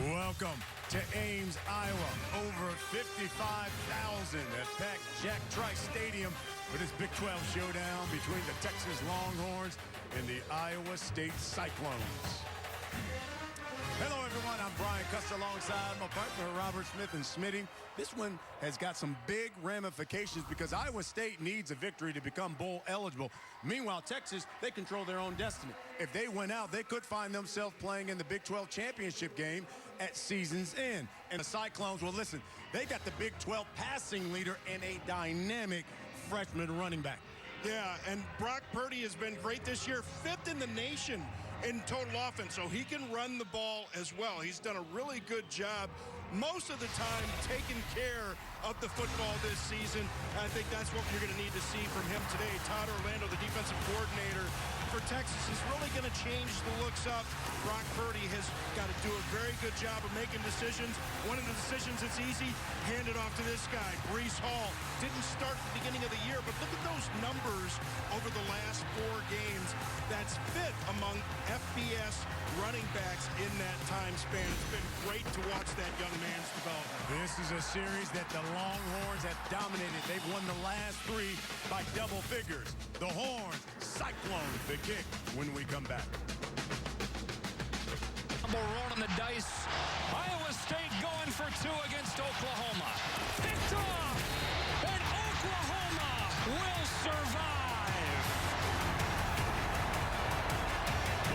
Welcome to Ames, Iowa. Over 55,000 at packed Jack Trice Stadium for this Big 12 showdown between the Texas Longhorns and the Iowa State Cyclones. Hello, everyone. I'm Brian Custer alongside my partner, Robert Smith and Smitty. This one has got some big ramifications because Iowa State needs a victory to become bowl eligible. Meanwhile, Texas, they control their own destiny. If they win out, they could find themselves playing in the Big 12 championship game at season's end. And the Cyclones, well, listen, they got the Big 12 passing leader and a dynamic freshman running back. Yeah, and Brock Purdy has been great this year, 5th in the nation in total offense, so he can run the ball as well. He's done a really good job most of the time taking care of the football this season. I think that's what you're going to need to see from him today. Todd Orlando, the defensive coordinator for Texas, is really going to change the looks up. Brock Purdy has got to do a very good job of making decisions. One of the decisions that's easy, hand it off to this guy, Breece Hall. Didn't start at the beginning of the year, but look at those numbers over the last 4 games. That's 5th among FBS running backs in that time span. It's been great to watch that young man's development. This is a series that the Longhorns have dominated. They've won the last 3 by double figures. The Horns, Cyclones, the kick when we come back. Rolling the dice. Iowa State going for 2 against Oklahoma. Picked off, and Oklahoma will survive.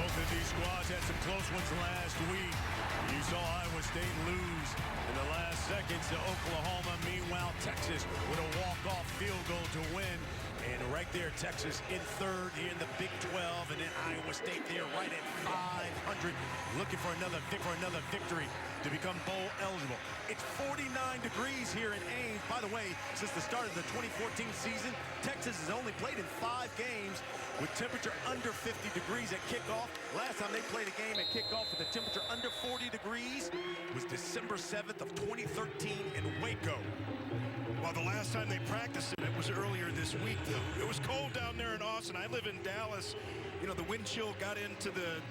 Both of these squads had some close ones last week. You saw Iowa State lose in the last seconds to Oklahoma. Meanwhile, Texas with a walk-off field goal to win. And right there, Texas in 3rd here in the Big 12, and then Iowa State there right at 500, looking for another victory to become bowl eligible. It's 49 degrees here in Ames. By the way, since the start of the 2014 season, Texas has only played in 5 games with temperature under 50 degrees at kickoff. Last time they played a game at kickoff with a temperature under 40 degrees was December 7th of 2013 in Waco. Well, the last time they practiced it was earlier this week, though. It was cold down there in Austin. I live in Dallas. You know, the wind chill got into the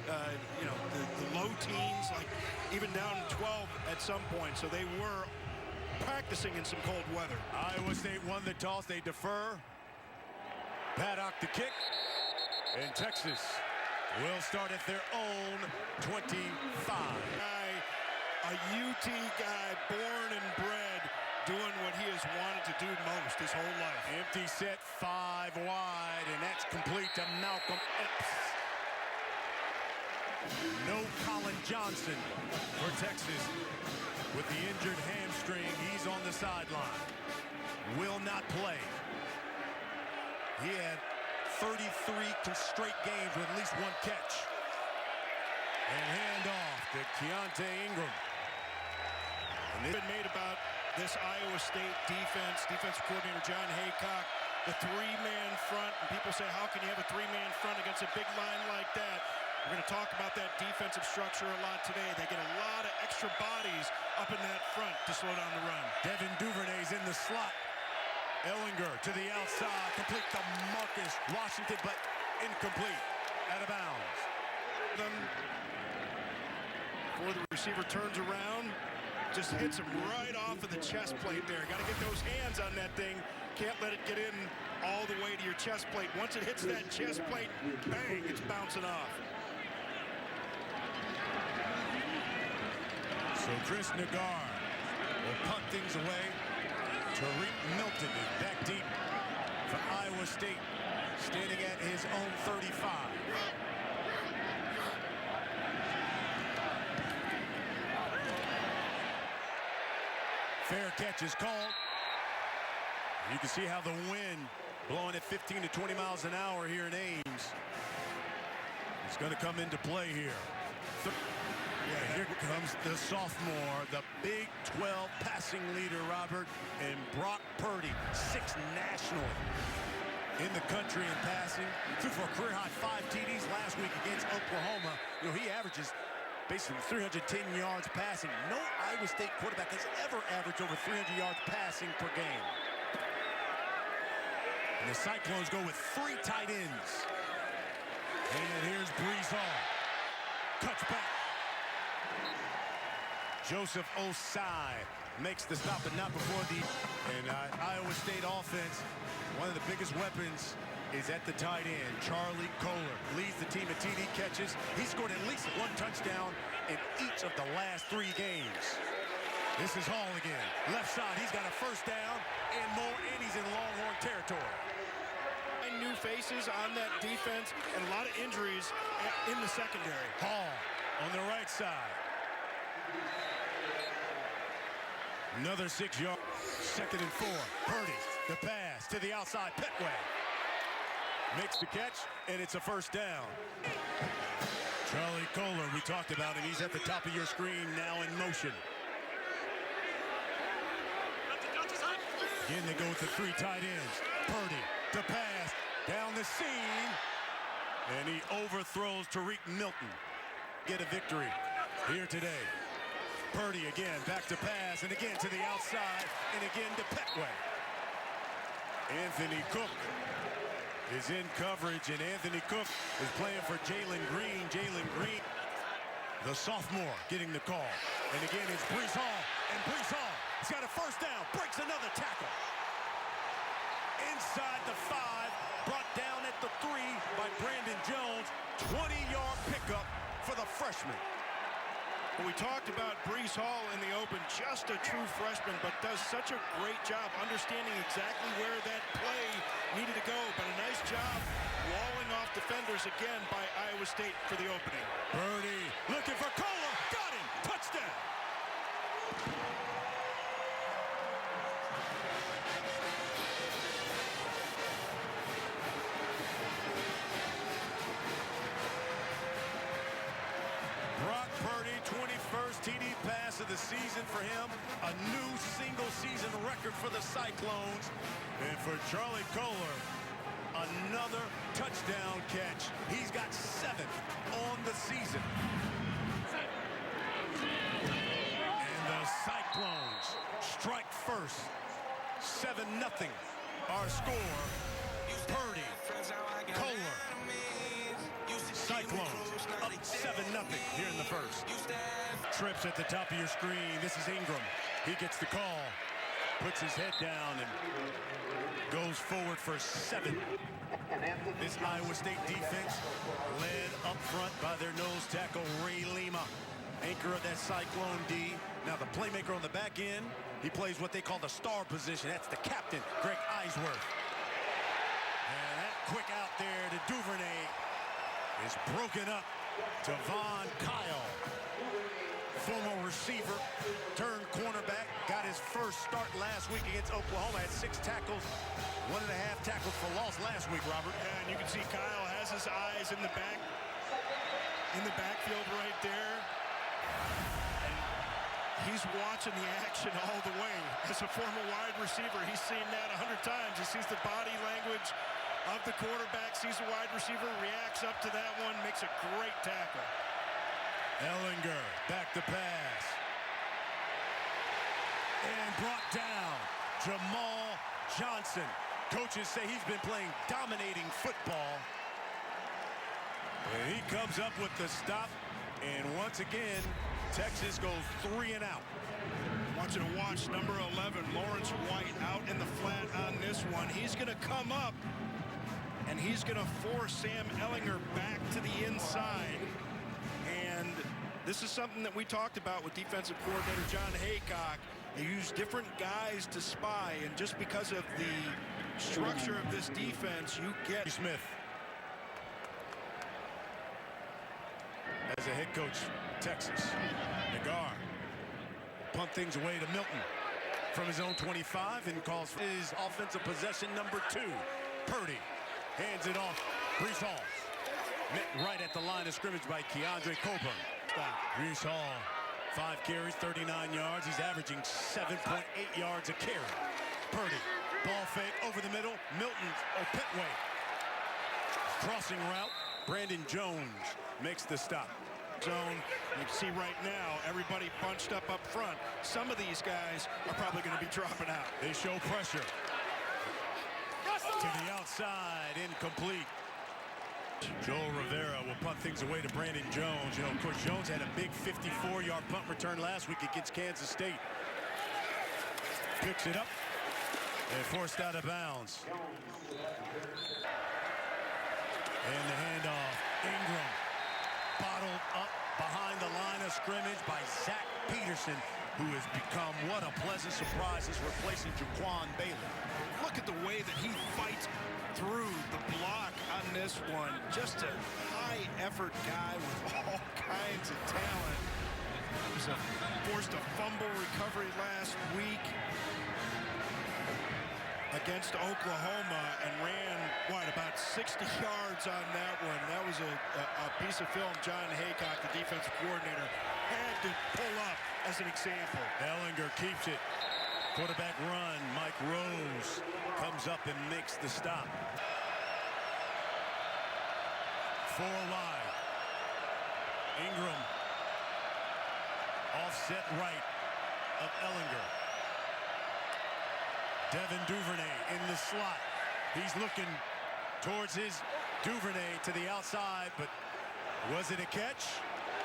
low teens, like even down 12 at some point. So they were practicing in some cold weather. Iowa State won the toss. They defer. Paddock the kick. And Texas will start at their own 25. A UT guy, born and bred, doing what he has wanted to do most his whole life. Empty set, 5 wide, and that's complete to Malcolm Epps. No Colin Johnson for Texas. With the injured hamstring, he's on the sideline. Will not play. He had 33 straight games with at least 1 catch. And handoff to Keontae Ingram. And they've been made about this Iowa State defensive coordinator John Haycock, the 3-man front. And people say, how can you have a 3-man front against a big line like that? We're going to talk about that defensive structure a lot today. They get a lot of extra bodies up in that front to slow down the run. Devin Duvernay's in the slot. Ellinger to the outside, complete to Marcus Washington, but incomplete, out of bounds. Before the receiver turns around, just hits him right off of the chest plate there. Got to get those hands on that thing. Can't let it get in all the way to your chest plate. Once it hits that chest plate, bang, it's bouncing off. So Chris Nagar will punt things away. Tariq Milton is back deep for Iowa State, standing at his own 35. Fair catch is called. You can see how the wind blowing at 15 to 20 miles an hour here in Ames is going to come into play here. Yeah, here comes the sophomore, the Big 12 passing leader, Robert, and Brock Purdy, 6th nationally in the country in passing. Threw for a career-high 5 TDs last week against Oklahoma. You know, he averages basically 310 yards passing. No Iowa State quarterback has ever averaged over 300 yards passing per game. And the Cyclones go with 3 tight ends. And here's Breece Hall. Cuts back. Joseph Osai makes the stop, but not before the... And Iowa State offense, one of the biggest weapons is at the tight end. Charlie Kohler leads the team in TD catches. He scored at least one touchdown in each of the last 3 games. This is Hall again. Left side, he's got a first down and more, and he's in Longhorn territory. And new faces on that defense and a lot of injuries in the secondary. Hall on the right side. Another 6 yard. 2nd and 4. Purdy, the pass to the outside. Petway makes the catch, and it's a first down. Charlie Kohler, we talked about him. He's at the top of your screen now in motion. Again, they go with the 3 tight ends. Purdy, the pass, down the seam, and he overthrows Tariq Milton. Get a victory here today. Purdy again, back to pass, and again to the outside, and again to Petway. Anthony Cook is in coverage, and Anthony Cook is playing for Jalen Green. Jalen Green, the sophomore, getting the call. And again, it's Breece Hall, and Breece Hall, he's got a first down, breaks another tackle. Inside the 5, brought down at the 3 by Brandon Jones. 20-yard pickup for the freshman. We talked about Breece Hall in the open, just a true freshman, but does such a great job understanding exactly where that play needed to go. But a nice job walling off defenders again by Iowa State for the opening. Purdy looking for Kohler, got him, touchdown. Brock Purdy, 21st TD pass of the season for him. A new single-season record for the Cyclones. And for Charlie Kohler, another touchdown catch. He's got 7 on the season. And the Cyclones strike first. 7-0. Our score, Purdy, Kohler. Cyclones up 7-0 here in the first. Trips at the top of your screen. This is Ingram. He gets the call, puts his head down, and goes forward for 7. This Iowa State defense led up front by their nose tackle, Ray Lima, anchor of that Cyclone D. Now the playmaker on the back end, he plays what they call the star position. That's the captain, Greg Eisworth. And that quick out there to Duvernay is broken up to Von Kyle. Former receiver, turned cornerback, got his first start last week against Oklahoma, had 6 tackles, 1.5 tackles for loss last week, Robert. And you can see Kyle has his eyes in the backfield right there. And he's watching the action all the way. As a former wide receiver, he's seen that 100 times. He sees the body language of the quarterback, sees the wide receiver, reacts up to that one, makes a great tackle. Ellinger back to pass. And brought down Jamal Johnson. Coaches say he's been playing dominating football. And he comes up with the stop. And once again, Texas goes 3 and out. I want you to watch number 11, Lawrence White, out in the flat on this one. He's going to come up, and he's going to force Sam Ellinger back to the inside. And this is something that we talked about with defensive coordinator John Haycock. They use different guys to spy, and just because of the structure of this defense, you get Smith. As a head coach, Texas. Nagar punt things away to Milton from his own 25 and calls for his offensive possession number 2. Purdy hands it off. Breece Hall met right at the line of scrimmage by Keandre Coburn. Breece Hall, 5 carries, 39 yards. He's averaging 7.8 yards a carry. Purdy, ball fake over the middle. Milton, Petway. Crossing route. Brandon Jones makes the stop. Zone. You can see right now, everybody bunched up front. Some of these guys are probably going to be dropping out. They show pressure. To the outside, incomplete. Joel Rivera will punt things away to Brandon Jones. You know, of course, Jones had a big 54-yard punt return last week against Kansas State. Picks it up and forced out of bounds. And the handoff. Ingram bottled up behind the line of scrimmage by Zach Peterson, who has become what a pleasant surprise as replacing Jaquan Bailey. Look at the way that he fights through the block on this one. Just a high-effort guy with all kinds of talent. Forced a fumble recovery last week against Oklahoma and ran, about 60 yards on that one. That was a piece of film John Haycock, the defensive coordinator, had to pull up as an example. Ehlinger keeps it. Quarterback run. Mike Rose comes up and makes the stop. 4 wide. Ingram. Offset right of Ehlinger. Devin Duvernay in the slot. He's looking towards his Duvernay to the outside, but was it a catch?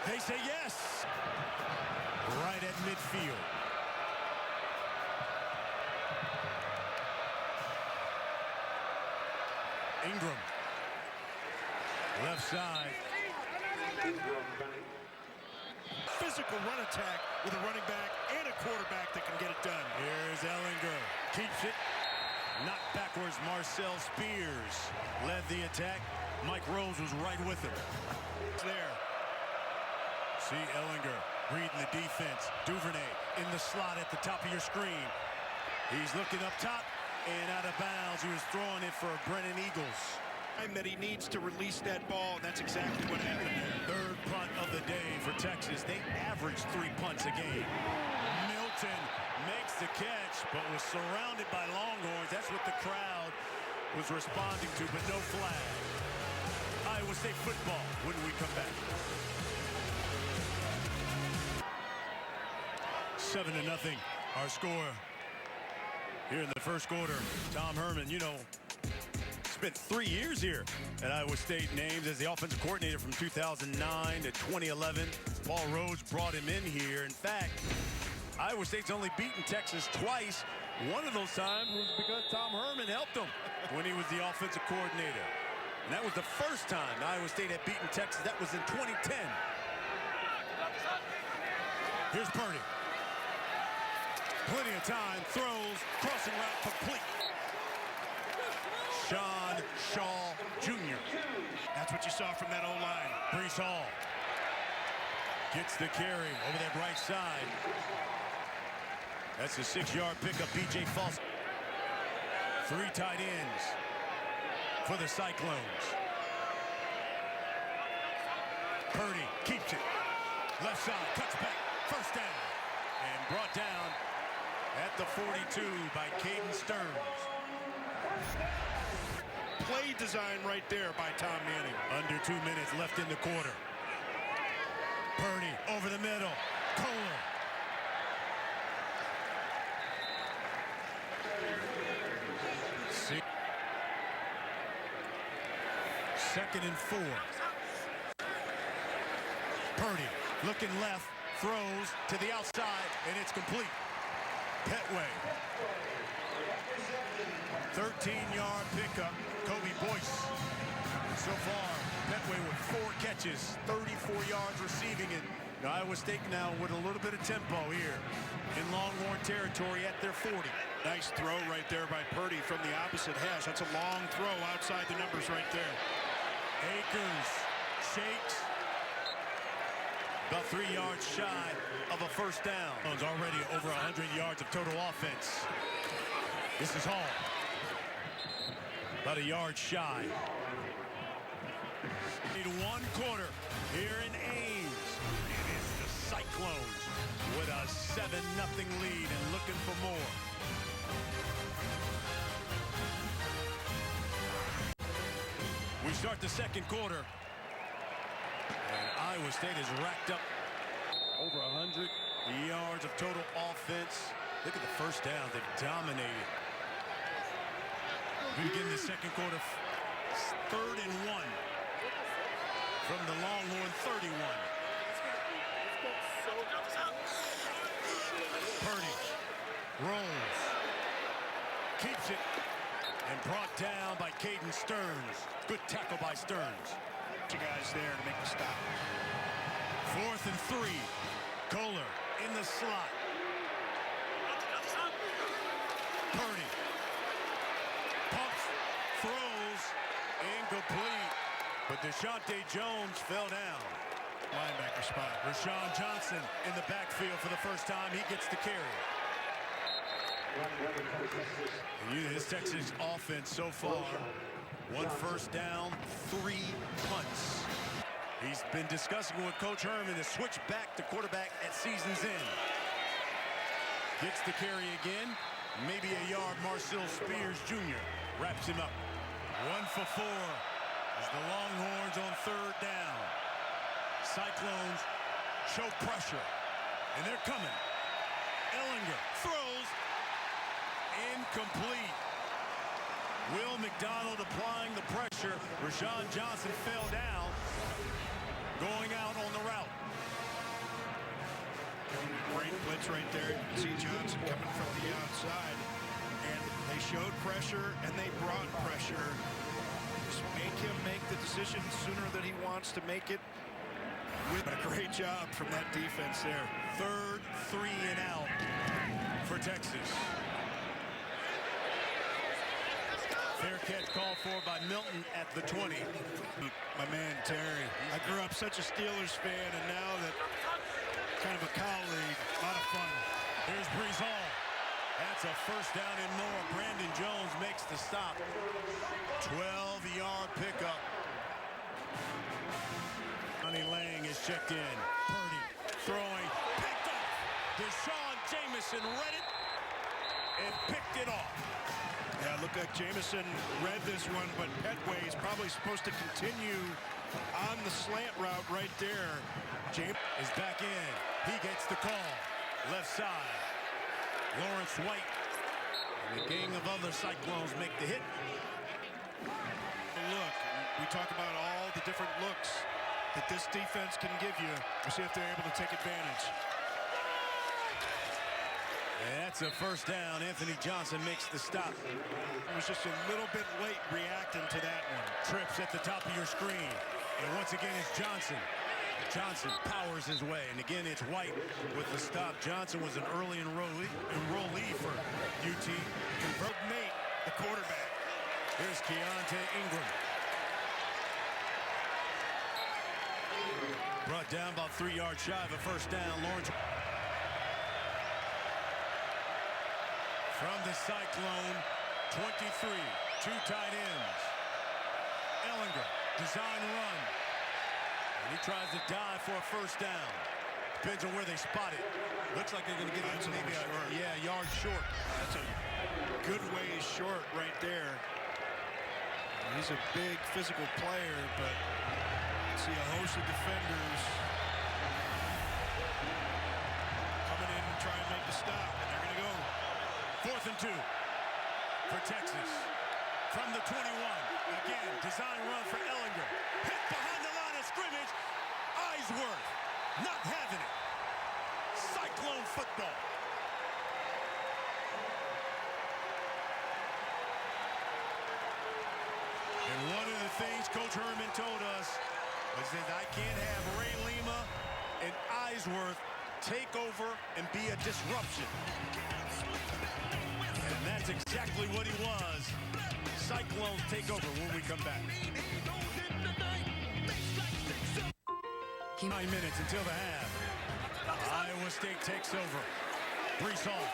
They say yes. Right at midfield. Ingram. Left side. Physical run attack with a running back and a quarterback that can get it done. Here's Ehlinger. Keeps it. Knocked backwards. Marcel Spears led the attack. Mike Rose was right with him. There. See Ehlinger reading the defense. Duvernay in the slot at the top of your screen. He's looking up top and out of bounds. He was throwing it for Brennan Eagles. That he needs to release that ball. That's exactly what happened there. Third punt of the day for Texas. They average 3 punts a game. Milton makes the catch, but was surrounded by Longhorns. That's what the crowd was responding to, but no flag. Iowa State football when we come back. 7-0, our score here in the first quarter. Tom Herman, you know, spent 3 years here at Iowa State in Ames as the offensive coordinator from 2009 to 2011. Paul Rhodes brought him in here. In fact, Iowa State's only beaten Texas twice. One of those times was because Tom Herman helped him when he was the offensive coordinator. And that was the first time Iowa State had beaten Texas. That was in 2010. Here's Purdy. Plenty of time. Throws. Crossing route complete. Sean Shaw Jr. That's what you saw from that O-line. Brees Hall gets the carry over that right side. That's a 6-yard pickup. B.J. Foster. 3 tight ends for the Cyclones. Purdy keeps it. Left side, cuts back. First down. And brought down at the 42 by Caden Stearns. Play design right there by Tom Manning. Under 2 minutes left in the quarter. Purdy over the middle. Kohler. Second and 4. Purdy looking left, throws to the outside, and it's complete. Petway. 13-yard pickup. Kobe Boyce. So far, Petway with 4 catches, 34 yards receiving it. Iowa State now with a little bit of tempo here in Longhorn territory at their 40. Nice throw right there by Purdy from the opposite hash. That's a long throw outside the numbers right there. Akers shakes. About 3 yards shy of a first down. Already over 100 yards of total offense. This is Hall. About a yard shy. Need 1 quarter here in Ames. It is the Cyclones with a 7-0 lead and looking for more. We start the second quarter. And Iowa State has racked up over 100 yards of total offense. Look at the first down. They've dominated. We begin the second quarter. 3rd and 1. from the Longhorn 31. Purdy rolls, keeps it, and brought down by Caden Stearns. Good tackle by Stearns. Two guys there to make the stop. 4th and 3. Kohler in the slot. Purdy pumps, throws, incomplete. But Deshaunte Jones fell down. Linebacker spot. Rashawn Johnson in the backfield for the first time. He gets the carry. And this Texas offense so far, 1 first down, 3 punts. He's been discussing with Coach Herman to switch back to quarterback at season's end. Gets the carry again. Maybe a yard. Marcel Spears Jr. wraps him up. 1 for 4 as the Longhorns on 3rd down. Cyclones show pressure, and they're coming. Ellinger throws. Incomplete. Will McDonald applying the pressure. Rashawn Johnson fell down. Going out on the route. Great blitz right there. You can see Johnson coming from the outside. And they showed pressure, and they brought pressure. Just make him make the decision sooner than he wants to make it. With a great job from that defense there. 3rd 3 and out for Texas. Fair catch called for by Milton at the 20. My man, Terry. I grew up such a Steelers fan, and now that kind of a colleague, a lot of fun. Here's Brees Hall. That's a first down and more. Brandon Jones makes the stop. 12-yard pickup. Johnny Lang is checked in. Purdy throwing. Picked off. Deshaun Jameson read it and picked it off. Yeah, looked like Jameson read this one, but Petway is probably supposed to continue on the slant route right there. James is back in. He gets the call. Left side. Lawrence White. And a gang of other Cyclones make the hit. Look, we talk about all the different looks that this defense can give you. We'll see if they're able to take advantage. That's a first down. Anthony Johnson makes the stop. It was just a little bit late reacting to that one. Trips at the top of your screen. And once again, it's Johnson. Johnson powers his way. And again, it's White with the stop. Johnson was an early enrollee for UT. Convert Nate, the quarterback. Here's Keontae Ingram. Brought down about 3 yards shy of a first down. Lawrence. From the Cyclone, 23, 2 tight ends. Ellinger, design run. And he tries to dive for a first down. Depends on where they spot it. Looks like they're going to get it maybe a yard short. That's a good ways short right there. He's a big physical player, but you see a host of defenders coming in and trying to make the stop, and they're going to go. 4th and 2 for Texas. From the 21, again, design run for Ellinger. Hit behind the line of scrimmage. Eisworth not having it. Cyclone football. And one of the things Coach Herman told us was that I can't have Ray Lima and Eisworth take over and be a disruption. And that's exactly what he was. Cyclones take over when we come back. 9 minutes until the half. Iowa State takes over. Brees Hall.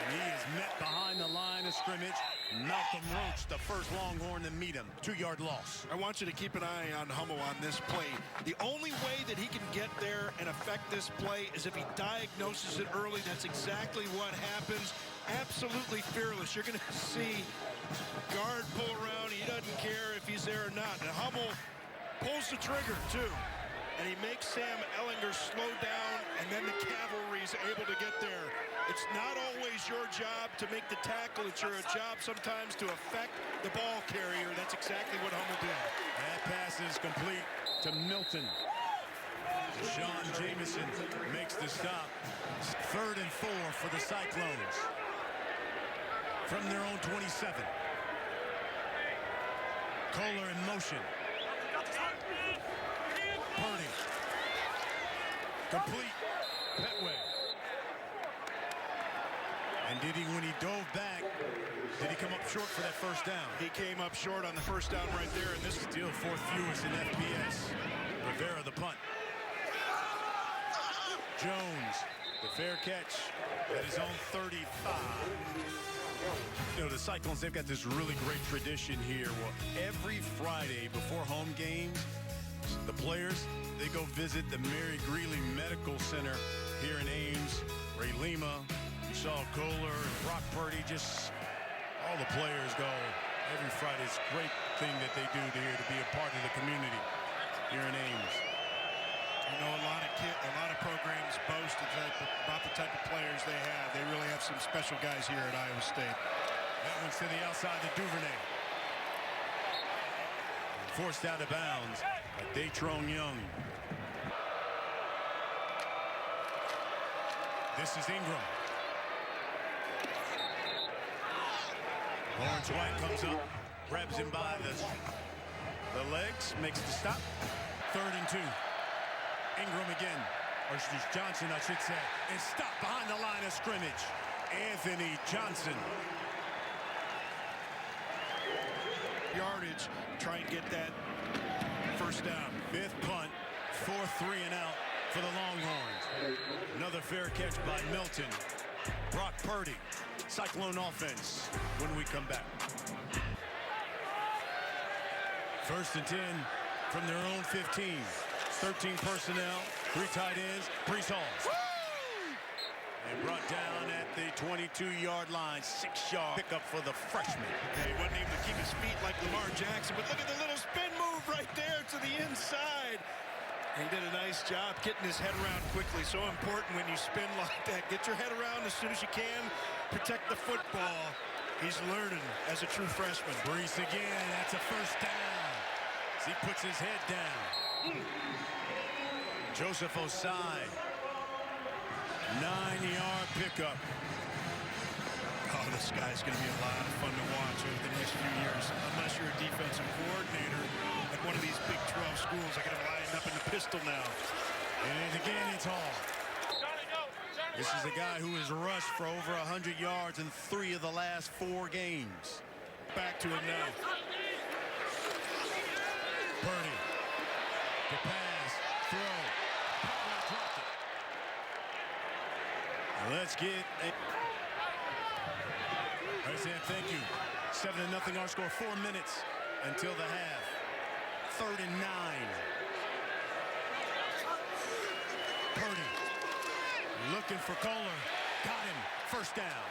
And he is met behind the line of scrimmage. Malcolm Roach, the first Longhorn to meet him. 2-yard loss. I want you to keep an eye on Hummel on this play. The only way that he can get there and affect this play is if he diagnoses it early. That's exactly what happens. Absolutely fearless. You're going to see guard pull around. He doesn't care if he's there or not. And Hummel pulls the trigger, too. and he makes Sam Ehlinger slow down, and then the cavalry is able to get there. It's not always your job to make the tackle. It's your job sometimes to affect the ball carrier. That's exactly what Hummel did. That pass is complete to Milton. Sean Jamison makes the stop. 3rd and 4 for the Cyclones. From their own 27. Kohler in motion. Purdy. Complete. Petway. And did he, when he dove back, did he come up short for that first down? He came up short on the first down right there, and this is Still 4th fewest in FBS. Rivera the punt. Jones, the fair catch at his own 35. You know, the Cyclones, they've got this really great tradition here. Well, every Friday before home games, the players, they go visit the Mary Greeley Medical Center here in Ames. Ray Lima, Shaw Kohler, and Brock Purdy, just all the players go every Friday. It's a great thing that they do here to be a part of the community here in Ames. You know, a lot of programs boast about the type of players they have. They really have some special guys here at Iowa State. That one's to the outside of Duvernay. Forced out of bounds by Datrone Young. This is Ingram. Lawrence White comes up, grabs him by the legs, makes the stop. 3rd and 2. Ingram again, or Johnson, I should say, and stopped behind the line of scrimmage. Anthony Johnson. Yardage, try and get that first down. 5th punt, 4th 3 and out for the Longhorns. Another fair catch by Milton. Brock Purdy, Cyclone offense when we come back. 1st and 10 from their own 15. 13 personnel, 3 tight ends, Brees Hall. And brought down at the 22-yard line, 6-yard pickup for the freshman. He wasn't able to keep his feet like Lamar Jackson, but look at the little spin move right there to the inside. He did a nice job getting his head around quickly. So important when you spin like that. Get your head around as soon as you can. Protect the football. He's learning as a true freshman. Brees again, that's a first down. As he puts his head down. Joseph Osai. 9-yard pickup. Oh, this guy's going to be a lot of fun to watch over the next few years. Unless you're a defensive coordinator at one of these Big 12 schools. I got him lined up in the pistol now. And again, it's Hall. This is a guy who has rushed for over 100 yards in 3 of the last 4 games. Back to him now. Purdy. To pass. Throw. Let's get a... All right, Sam, thank you. 7-0 our score. 4 minutes until the half. 3rd and 9. Purdy looking for Kohler. Got him. First down.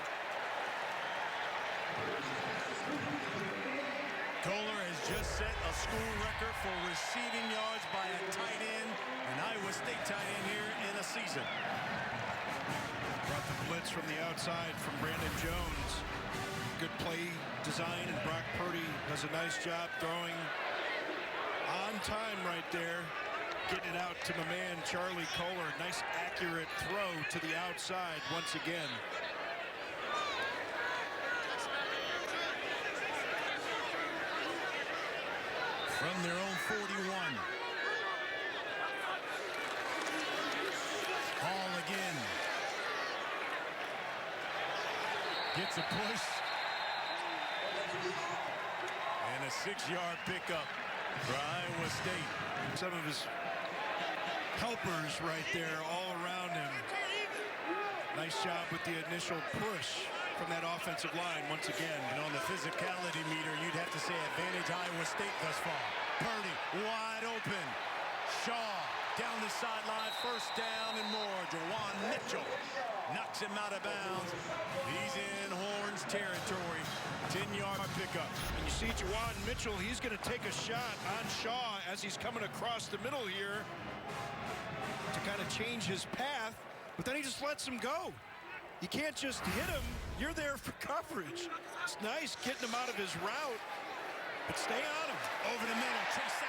Kohler has just set a school record for receiving yards by a tight end, an Iowa State tight end here in a season. Brought the blitz from the outside from Brandon Jones. Good play design, and Brock Purdy does a nice job throwing on time right there. Getting it out to my man, Charlie Kohler. Nice accurate throw to the outside once again. From their own 41. Hall again. Gets a push. And a 6-yard pickup for Iowa State. Some of his helpers right there all around him. Nice job with the initial push from that offensive line once again. And on the physicality meter, you'd have to say advantage Iowa State thus far. Purdy wide open. Shaw down the sideline, first down and more. Jawan Mitchell knocks him out of bounds. He's in Horns territory. 10-yard pickup. And you see Jawan Mitchell, he's going to take a shot on Shaw as he's coming across the middle here. change his path, but then he just lets him go. You can't just hit him. You're there for coverage. It's nice getting him out of his route, but stay on him. Over the middle, Trice.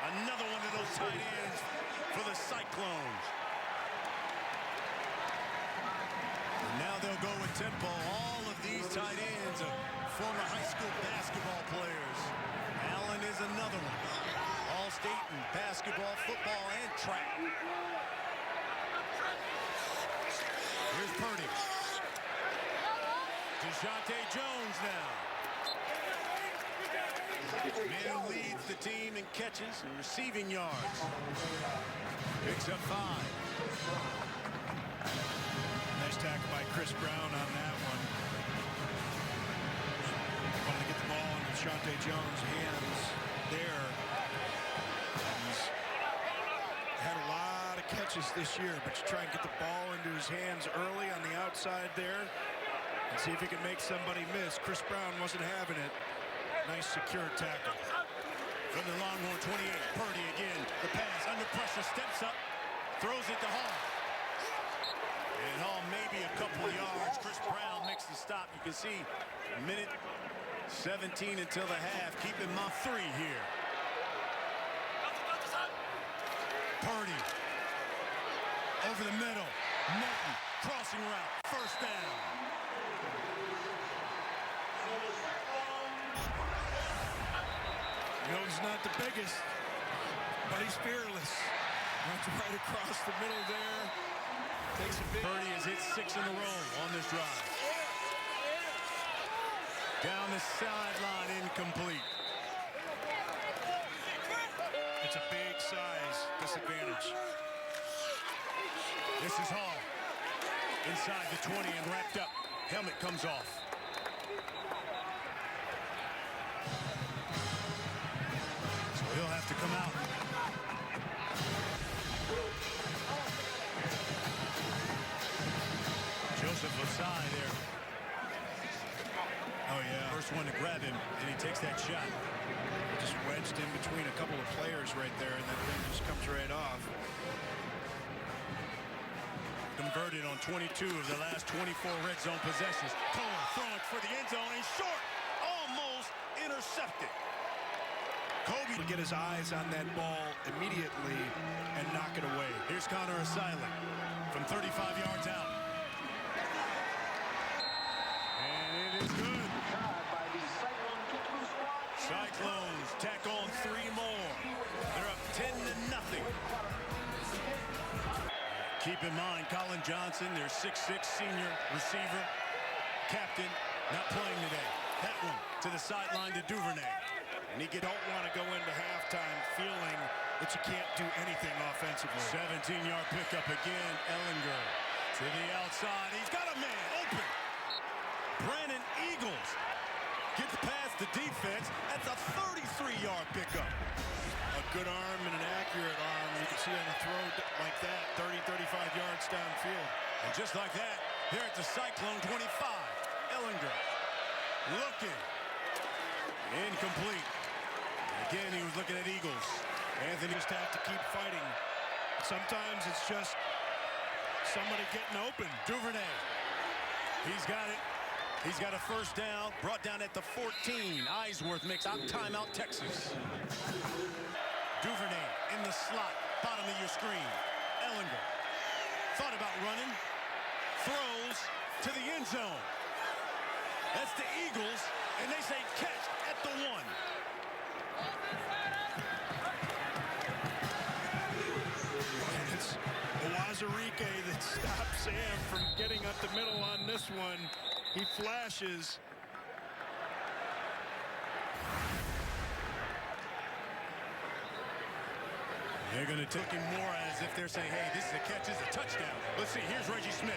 Another one of those tight ends for the Cyclones. And now they'll go with tempo. All of these tight ends are former high school basketball players. Allen is another one. All-state in basketball, football, and track. Here's Purdy. DeJounte Jones now. Man who leads the team in catches and receiving yards. Picks up 5. Nice tackle by Chris Brown on that one. Wanted to get the ball in DeJounte Jones' hands there. He's had a lot of catches this year, but you try and get the ball into his hands early on the outside there and see if he can make somebody miss. Chris Brown wasn't having it. Nice secure tackle. From the Longhorn 28, Purdy again. The pass under pressure, steps up, throws it to Hall. And Hall maybe a couple of yards. Chris Brown makes the stop. You can see minute 17 until the half. Keeping my 3 here. Purdy over the middle. Morton crossing route. First down. He's not the biggest, but he's fearless. Runs right across the middle there. Takes a big... Purdy has hit 6 in a row on this drive. Down the sideline, incomplete. It's a big size disadvantage. This is Hall. Inside the 20 and wrapped up. Helmet comes off. He'll have to come out. Joseph Osai there. Oh, yeah. First one to grab him, and he takes that shot. Just wedged in between a couple of players right there, and that thing just comes right off. Converted on 22 of the last 24 red zone possessions. Cole throwing for the end zone, and short. Almost intercepted. Kobe would get his eyes on that ball immediately and knock it away. Here's Connor Asylum from 35 yards out. And it is good. Cyclones tack on 3 more. They're up 10-0. Keep in mind, Colin Johnson, their 6'6" senior receiver, captain, not playing today. That one to the sideline to Duvernay. And he don't want to go into halftime feeling that you can't do anything offensively. 17-yard pickup again. Ellinger to the outside. He's got a man open. Brandon Eagles gets past the defense. That's a 33-yard pickup. A good arm and an accurate arm. You can see on a throw like that, 30, 35 yards downfield. And just like that, there at the Cyclone 25. Ellinger looking. Incomplete. Again, he was looking at Eagles. Anthony just have to keep fighting. Sometimes it's just somebody getting open. Duvernay. He's got it. He's got a first down. Brought down at the 14. Eisworth makes out timeout Texas. Duvernay in the slot. Bottom of your screen. Ellinger. Thought about running. Throws to the end zone. That's the Eagles. And they say catch at the 1. It's Owazurike that stops Sam from getting up the middle on this one. He flashes. They're going to take him more as if they're saying, hey, this is a catch, this is a touchdown. Let's see, here's Reggie Smith.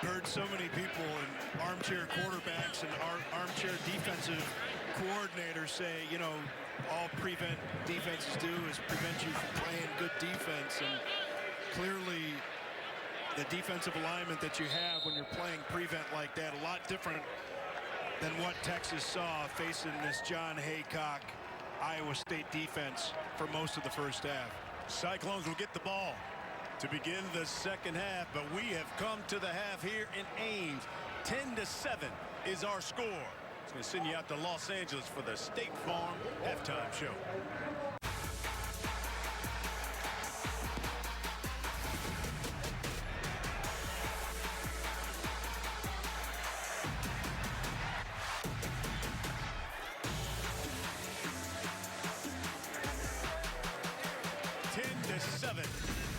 Heard so many people and armchair quarterbacks and armchair defensive coordinators say, you know, all prevent defenses do is prevent you from playing good defense. And clearly the defensive alignment that you have when you're playing prevent like that, a lot different than what Texas saw facing this John Haycock Iowa State defense for most of the first half. Cyclones will get the ball to begin the second half, but we have come to the half here in Ames. 10-7 is our score. It's going to send you out to Los Angeles for the State Farm halftime show.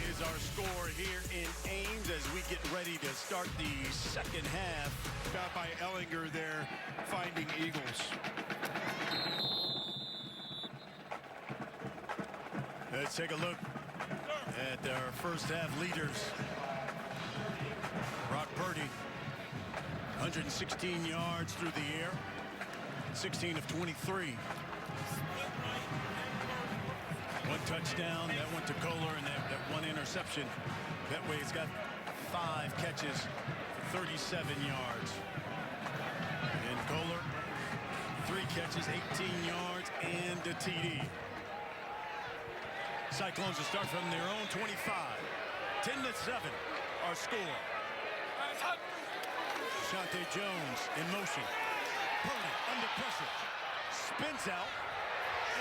Is our score here in Ames as we get ready to start the second half. Got by Ellinger there, finding Eagles. Let's take a look at our first half leaders. Brock Purdy, 116 yards through the air, 16 of 23. One touchdown, that went to Kohler, and that one interception. That way he's got 5 catches for 37 yards. And Kohler, 3 catches, 18 yards, and a TD. Cyclones will start from their own 25. 10-7, our score. Shante Jones in motion. Purdy under pressure. Spins out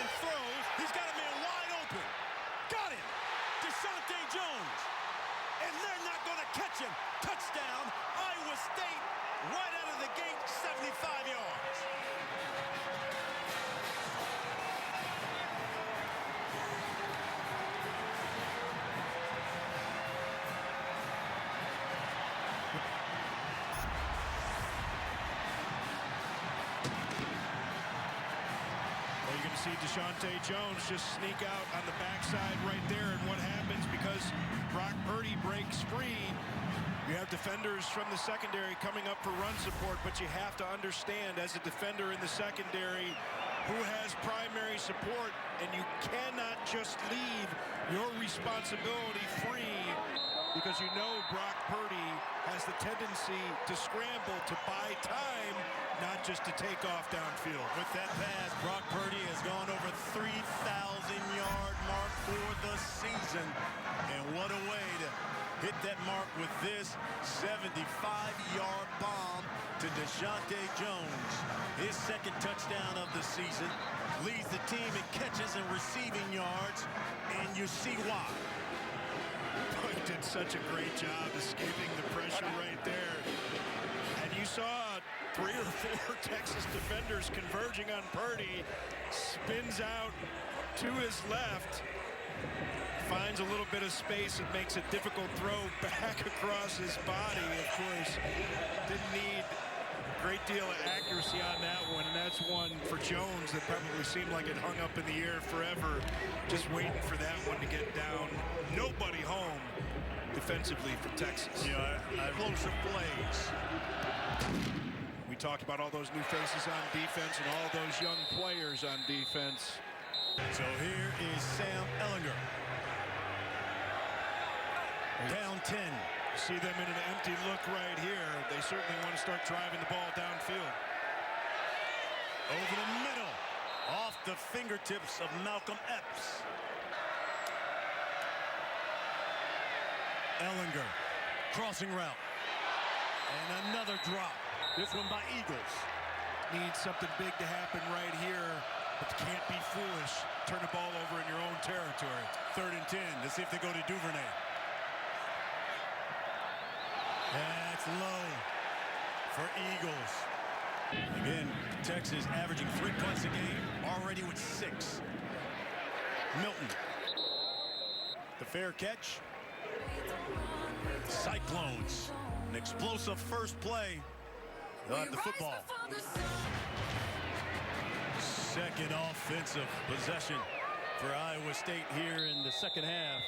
and throws. He's got a man wide open. Got him. Shante Jones. And they're not going to catch him. Touchdown, Iowa State. Right out of the gate, 75 yards. See Shante Jones just sneak out on the backside right there, and what happens because Brock Purdy breaks free, you have defenders from the secondary coming up for run support, but you have to understand as a defender in the secondary who has primary support, and you cannot just leave your responsibility free because you know Brock Purdy has the tendency to scramble, to buy time, not just to take off downfield. With that pass, Brock Purdy has gone over 3,000-yard mark for the season. And what a way to hit that mark with this 75-yard bomb to Shante Jones. His second touchdown of the season, leads the team in catches and receiving yards, and you see why. He did such a great job escaping the pressure right there. And you saw 3 or 4 Texas defenders converging on Purdy. Spins out to his left. Finds a little bit of space. It makes a difficult throw back across his body. Of course, didn't need a great deal of accuracy on that one. And that's one for Jones that probably seemed like it hung up in the air forever. Just waiting for that one to get down. Nobody home defensively for Texas. Yeah, explosive plays. We talked about all those new faces on defense and all those young players on defense. So here is Sam Ellinger. Down 10. See them in an empty look right here. They certainly want to start driving the ball downfield. Over the middle. Off the fingertips of Malcolm Epps. Ellinger. Crossing route. And another drop. This one by Eagles. Needs something big to happen right here, but you can't be foolish. Turn the ball over in your own territory. 3rd and 10. Let's see if they go to Duvernay. That's low for Eagles. Again, Texas averaging 3 points a game, already with 6. Milton. The fair catch. Cyclones. An explosive first play. They'll have the football. Second offensive possession for Iowa State here in the second half.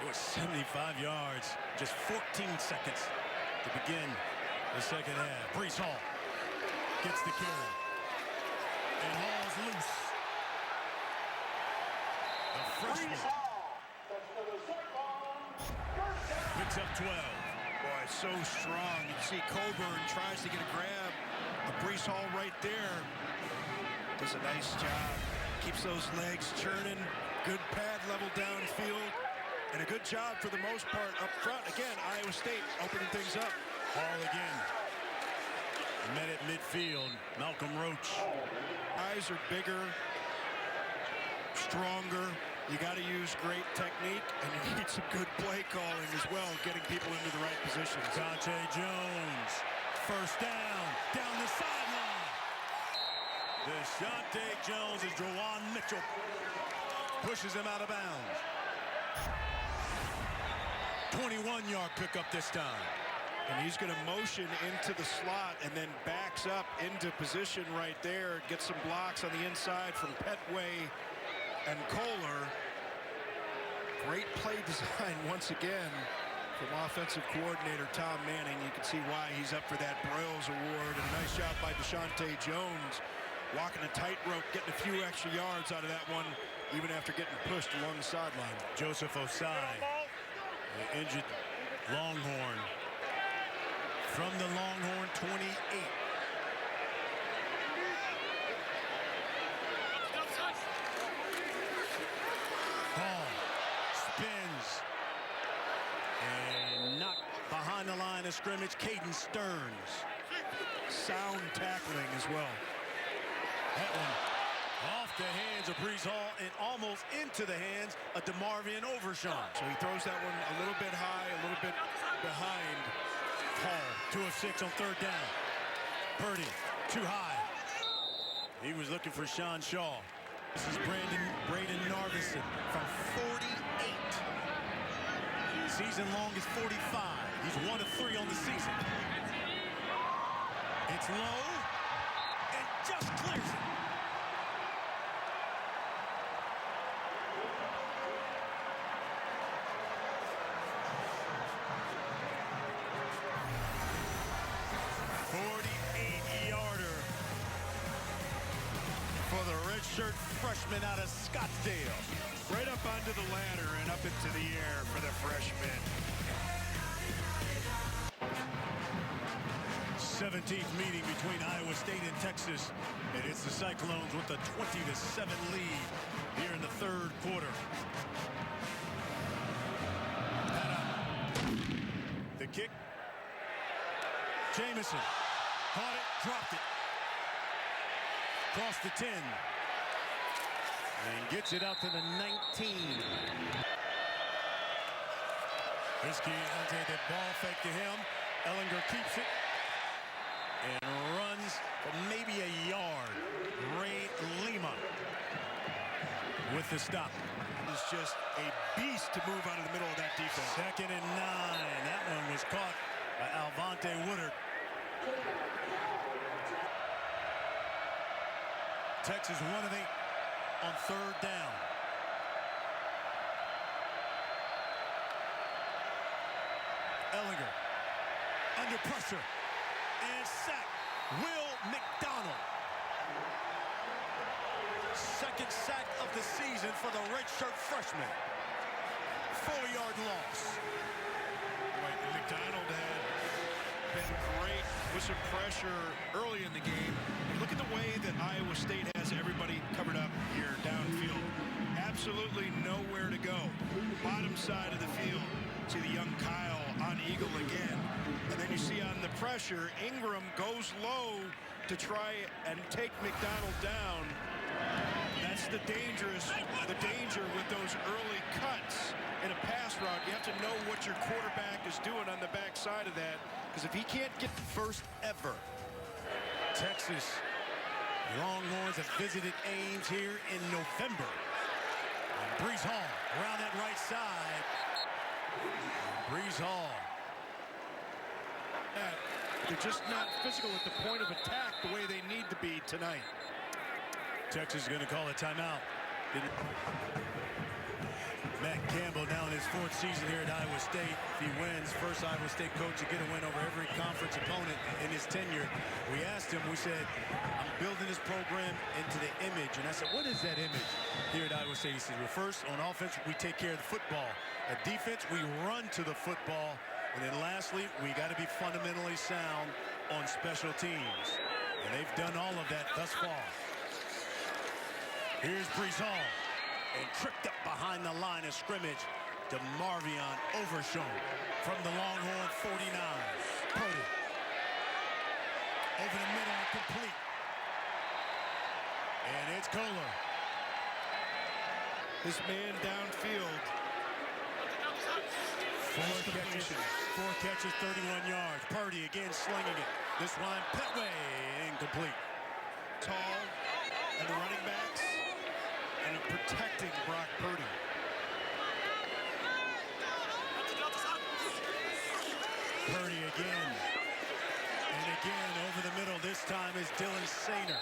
It was 75 yards, just 14 seconds to begin the second half. Breece Hall gets the carry. And Hall's loose. The freshman picks up 12. Boy, so strong. You see Coburn tries to get a grab Brees Hall right there does a nice job. Keeps those legs churning. Good pad level downfield. And a good job for the most part up front. Again, Iowa State opening things up. Hall again. Met at midfield. Malcolm Roach. Guys are bigger, stronger. You got to use great technique, and you need some good play calling as well, getting people into the right positions. Dante Jones. First down the sideline. Dante Jones as Jawan Mitchell pushes him out of bounds. 21-yard pickup this time. And he's going to motion into the slot and then backs up into position right there. Gets some blocks on the inside from Petway and Kohler. Great play design once again from offensive coordinator Tom Manning. You can see why he's up for that Broyles Award. And a nice job by Dante Jones. Walking a tightrope, getting a few extra yards out of that one, even after getting pushed along the sideline. Joseph Osai, the injured Longhorn. From the Longhorn 28. Hall spins and knocked behind the line of scrimmage. Caden Stearns. Sound tackling as well. That one off the hands of Brees Hall and almost into the hands of DeMarvion Overshawn. So he throws that one a little bit high, a little bit behind Hall. 2 of 6 on third down. Purdy, too high. He was looking for Sean Shaw. This is Braden Narvison from 48. Season long is 45. He's 1 of 3 on the season. It's low and just clears it. Redshirt freshman out of Scottsdale. Right up onto the ladder and up into the air for the freshman. 17th meeting between Iowa State and Texas. And it's the Cyclones with a 20-7 lead here in the third quarter. The kick. Jamison caught it, dropped it. Across the 10. And gets it out to the 19. Risky Ante, the ball fake to him. Ellinger keeps it. And runs for maybe a yard. Ray Lima with the stop. Is just a beast to move out of the middle of that defense. 2nd and 9. That one was caught by Alvante Woodard. Texas 1 of 8 on third down. Ellinger under pressure and sack. Will McDonald. 2nd sack of the season for the redshirt freshman. 4-yard loss. Right, and McDonald had been great with some pressure early in the game. And look at the way that Iowa State has everybody covered up here downfield. Absolutely nowhere to go. Bottom side of the field. See the young Kyle on Eagle again. And then you see on the pressure, Ingram goes low to try and take McDonald down. That's the danger with those early cuts in a pass route. You have to know what your quarterback is doing on the backside of that, because if he can't get the first ever Texas Longhorns have visited Ames here in November. And Brees Hall around that right side. Brees Hall. They're just not physical at the point of attack the way they need to be tonight. Texas is going to call a timeout. Matt Campbell now in his 4th season here at Iowa State. If he wins, first Iowa State coach to get a win over every conference opponent in his tenure. We asked him, we said, I'm building this program into the image. And I said, what is that image here at Iowa State? He said, well, first, on offense, we take care of the football. At defense, we run to the football. And then lastly, we got to be fundamentally sound on special teams. And they've done all of that thus far. Here's Trice and tripped up behind the line of scrimmage to Marvion Overshown from the Longhorn 49. Purdy over the middle and complete. And it's Kohler. This man downfield. Four catches, 31 yards. Purdy again slinging it. This one, Petway, incomplete. Tall and the running backs and protecting Brock Purdy. Purdy again. And again over the middle. This time is Dylan Sainer.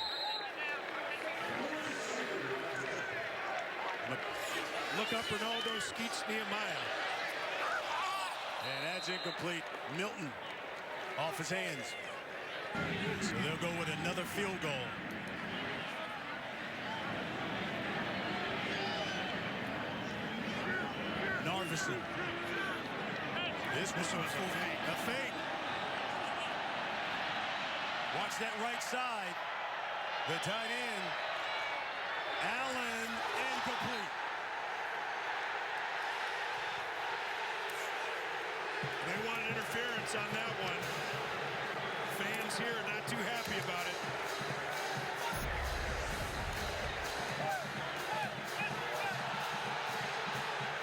Look up, Ronaldo Skeets Nehemiah. And that's incomplete. Milton off his hands. So they'll go with another field goal. Narvison. This was a fake. Watch that right side. The tight end. Allen, incomplete. They wanted interference on that one. Fans here are not too happy about it.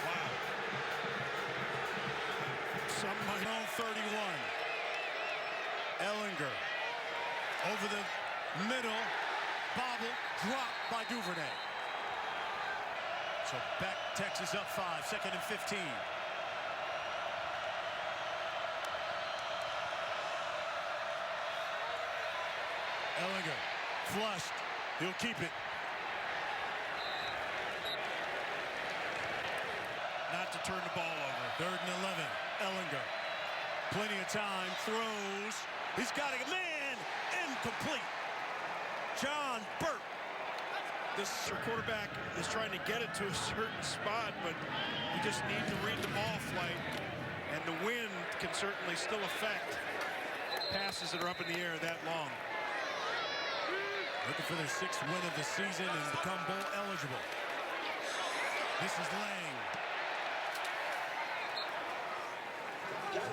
Wow. Some might On 31. Ellinger over the middle. Bobble dropped by Duvernay. So back Texas up 5, 2nd and 15. Ellinger flushed. He'll keep it. not to turn the ball over. 3rd and 11. Ellinger. Plenty of time. Throws. He's got a man. Incomplete. John Burt. This quarterback is trying to get it to a certain spot, but you just need to read the ball flight, and the wind can certainly still affect passes that are up in the air that long. Looking for their 6th win of the season and become bowl eligible. This is Lang.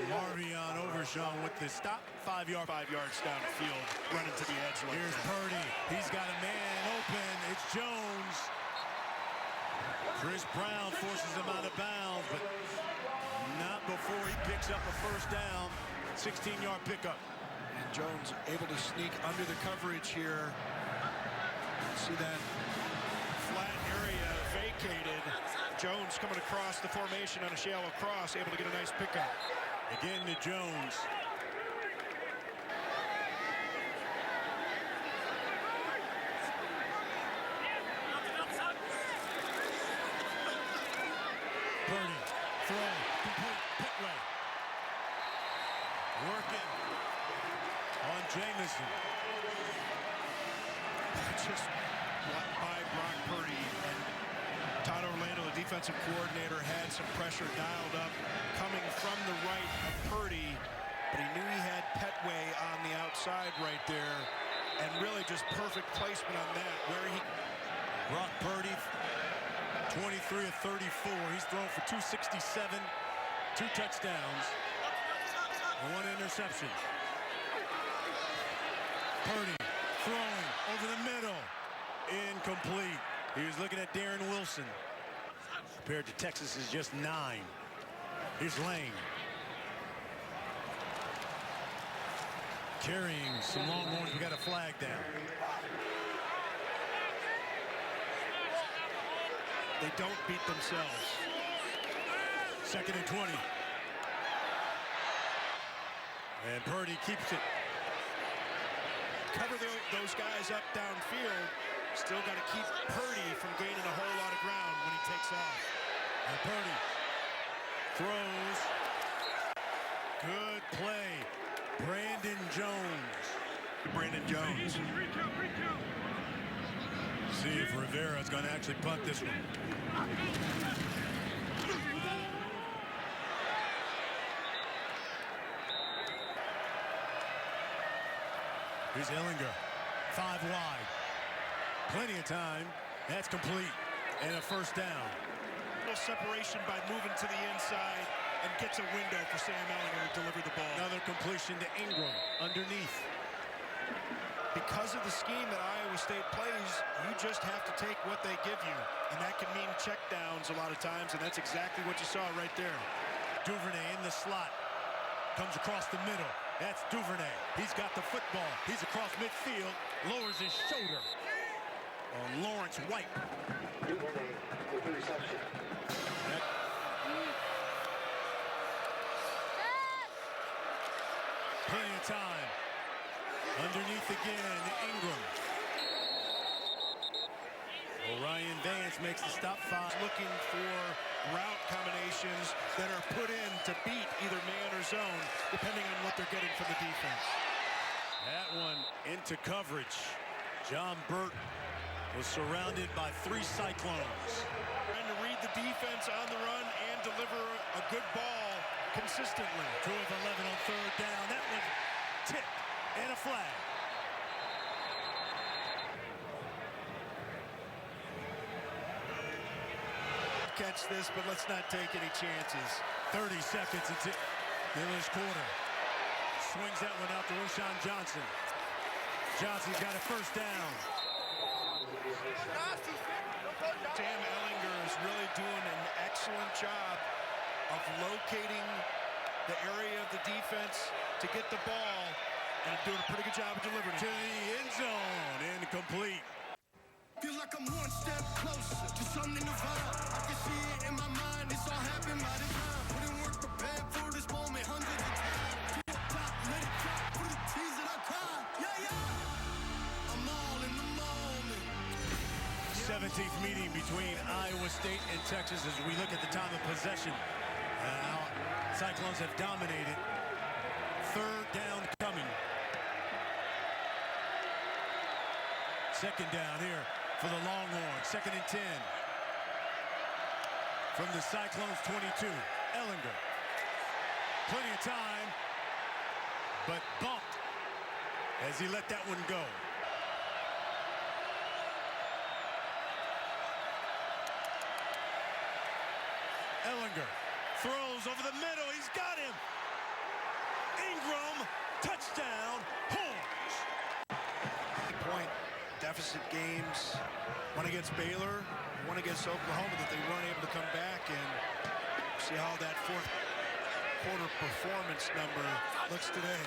Marvion Overshown with the stop. 5 yards downfield, running to the edge. Like here's that. Purdy. He's got a man open. It's Jones. Chris Brown forces him out of bounds, but not before he picks up a 1st down. 16-yard pickup. And Jones able to sneak under the coverage here. See that flat area vacated. Jones coming across the formation on a shallow cross, able to get a nice pickup. Again to Jones. Purdy, throw, complete, Petway. Working on Jamison. Just by Brock Purdy, and Todd Orlando, the defensive coordinator, had some pressure dialed up coming from the right of Purdy, but he knew he had Petway on the outside right there, and really just perfect placement on that, where he... Brock Purdy, 23 of 34. He's thrown for 267, 2 touchdowns, and 1 interception. Purdy throwing over the middle. Incomplete. He was looking at Darren Wilson. Compared to Texas is just 9. Here's Lane. Carrying some Longhorns. We got a flag down. They don't beat themselves. 2nd and 20. And Purdy keeps it. Cover those guys up downfield. Still got to keep Purdy from gaining a whole lot of ground when he takes off. And Purdy throws. Good play. Brandon Jones. See if Rivera's going to actually punt this one. Here's Ellinger. 5 wide. Plenty of time. That's complete. And a first down. Little separation by moving to the inside and gets a window for Sam Ellinger to deliver the ball. Another completion to Ingram underneath. Because of the scheme that Iowa State plays, you just have to take what they give you. And that can mean check downs a lot of times, and that's exactly what you saw right there. Duvernay in the slot. Comes across the middle. That's Duvernay. He's got the football. He's across midfield. Lowers his shoulder on Lawrence White. Duvernay with the reception. Plenty of time. Underneath again, Ingram. Orion Vance makes the stop. 5. Looking for route combinations that are put in to beat either man or zone, depending on what they're getting from the defense. That one into coverage. John Burt was surrounded by 3 Cyclones. Trying to read the defense on the run and deliver a good ball consistently. 2 of 11 on third down. That was tipped and a flag. Catch this, but let's not take any chances. 30 seconds into Miller's quarter. Swings that one out to Roshan Johnson. Johnson's got a first down. Sam Ellinger is really doing an excellent job of locating the area of the defense to get the ball and doing a pretty good job of delivering To it. the end zone. Incomplete. Feel like I'm one step closer to something divine. I can see it in my mind. It's all happened by design. Put in work, prepared for this moment hundreds of times. To the top, let it drop. For the tears that I cry. Yeah, yeah. I'm all in the moment. 17th meeting between Iowa State and Texas as we look at the time of possession. Now, Cyclones have dominated. Third down coming. Second down here for the Longhorns. 2nd and 10. From the Cyclones 22. Ellinger. Plenty of time, but bumped as he let that one go. Ellinger throws over the middle. He's got him. Ingram, touchdown, Horns. Point deficit games, one against Baylor, one against Oklahoma, that they weren't able to come back and see how that fourth quarter performance number looks today.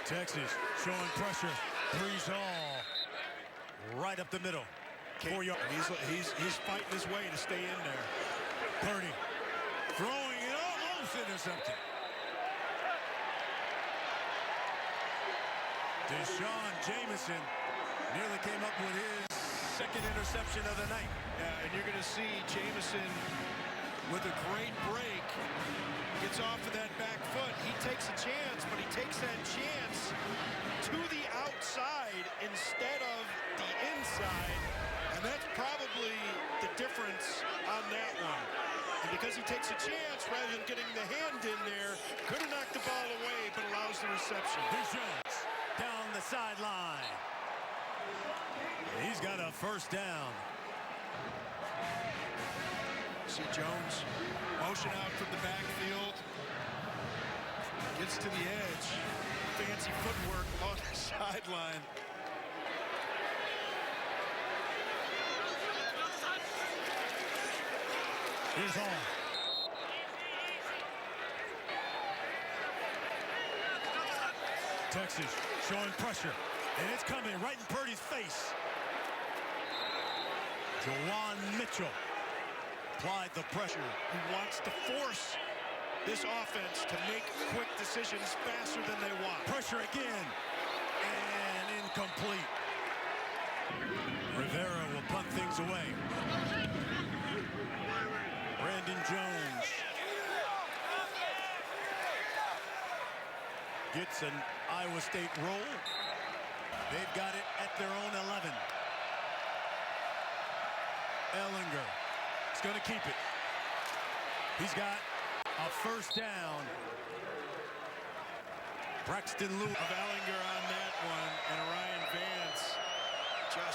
Texas showing pressure. Breeze Hall right up the middle. 4 yards. He's fighting his way to stay in there. Purdy throwing it, almost intercepted. Deshaun Jameson nearly came up with his 2nd interception of the night. Yeah, and you're going to see Jameson with a great break. Gets off of that back foot. He takes a chance, but he takes that chance to the outside instead of the inside. And that's probably the difference on that one. And because he takes a chance rather than getting the hand in there, could have knocked the ball away, but allows the reception. Here's Jones down the sideline. He's got a first down. See Jones motion out from the backfield. Gets to the edge. Fancy footwork along the sideline. Here's Hall. Texas showing pressure, and it's coming right in Purdy's face. Jawan Mitchell applied the pressure. He wants to force this offense to make quick decisions faster than they want. Pressure again, and incomplete. Rivera will punt things away. Brandon Jones gets an Iowa State roll. They've got it at their own 11. Ellinger is going to keep it. He's got a first down. Braxton Lewis Of Ellinger on that one, and Orion Vance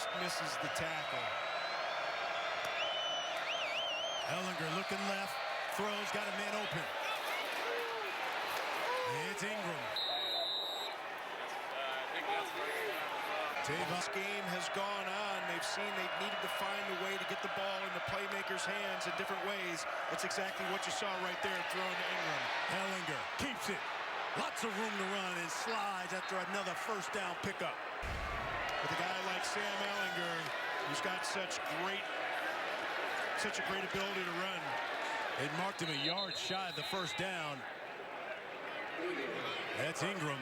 just misses the tackle. Ehlinger looking left, throws, got a man open. It's Ingram. This game has gone on. They've seen they needed to find a way to get the ball in the playmakers' hands in different ways. That's exactly what you saw right there, thrown to Ingram. Ehlinger keeps it. Lots of room to run and slides after another first down pickup. With a guy like Sam Ehlinger, who's got such a great ability to run. It marked him a yard shy of the first down. That's Ingram.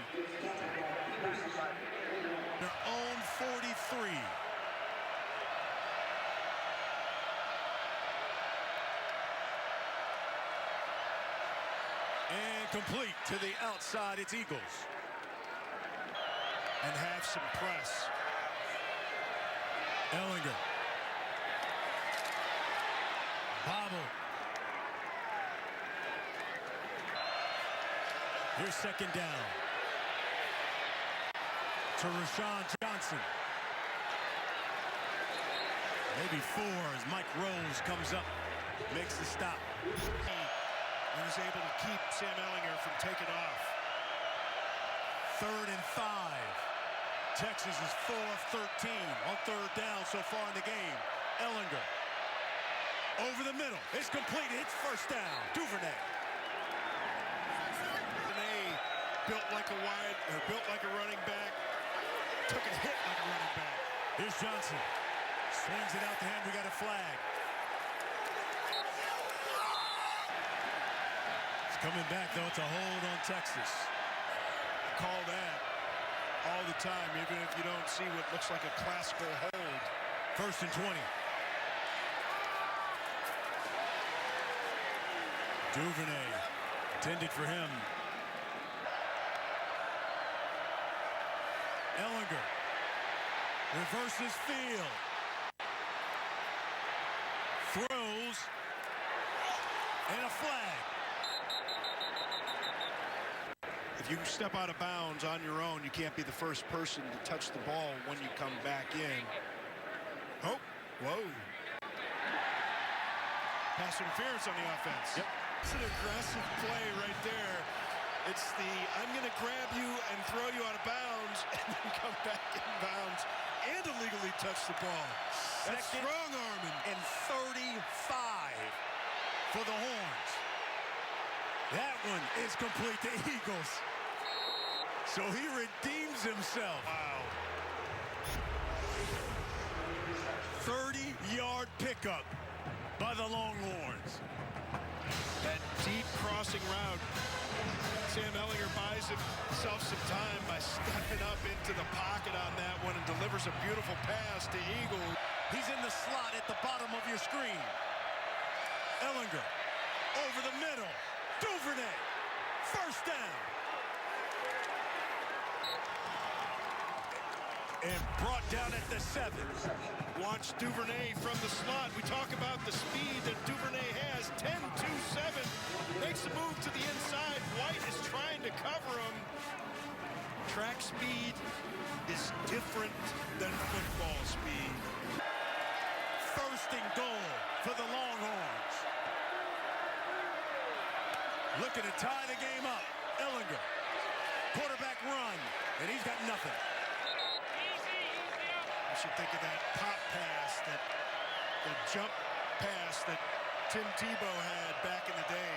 Their own 43. And complete to the outside, it's Eagles. And have some press. Ehlinger. Bobble. Here's second down. To Rashawn Johnson. Maybe 4 as Mike Rose comes up, makes the stop. And is able to keep Sam Ehlinger from taking off. 3rd and 5. Texas is 4 of 13 on third down so far in the game. Ehlinger. Over the middle. It's completed. It's first down. Duvernay. Built like a running back. Took a hit like a running back. Here's Johnson. Swings it out to him. We got a flag. It's coming back, though. It's a hold on Texas. Call that all the time, even if you don't see what looks like a classical hold. 1st and 20. Duvernay intended for him. Ehlinger reverses field. Throws. And a flag. If you step out of bounds on your own, you can't be the first person to touch the ball when you come back in. Oh, whoa. Pass interference on the offense. Yep. It's an aggressive play right there. It's the, I'm going to grab you and throw you out of bounds and then come back in bounds and illegally touch the ball. That's strong arming. And 35 for the Horns. That one is complete to Eagles. So he redeems himself. Wow. 30-yard pickup by the Longhorns. That deep crossing route. Sam Ehlinger buys himself some time by stepping up into the pocket on that one and delivers a beautiful pass to Eagle. He's in the slot at the bottom of your screen. Ehlinger over the middle. Duvernay. First down. And brought down at the 7. Watch Duvernay from the slot. We talk about the speed that Duvernay has. 10-2-7. Makes the move to the inside. White is trying to cover him. Track speed is different than football speed. 1st and goal for the Longhorns. Looking to tie the game up. Ehlinger. Quarterback run. And he's got nothing. You should think of that pop pass, the jump pass that Tim Tebow had back in the day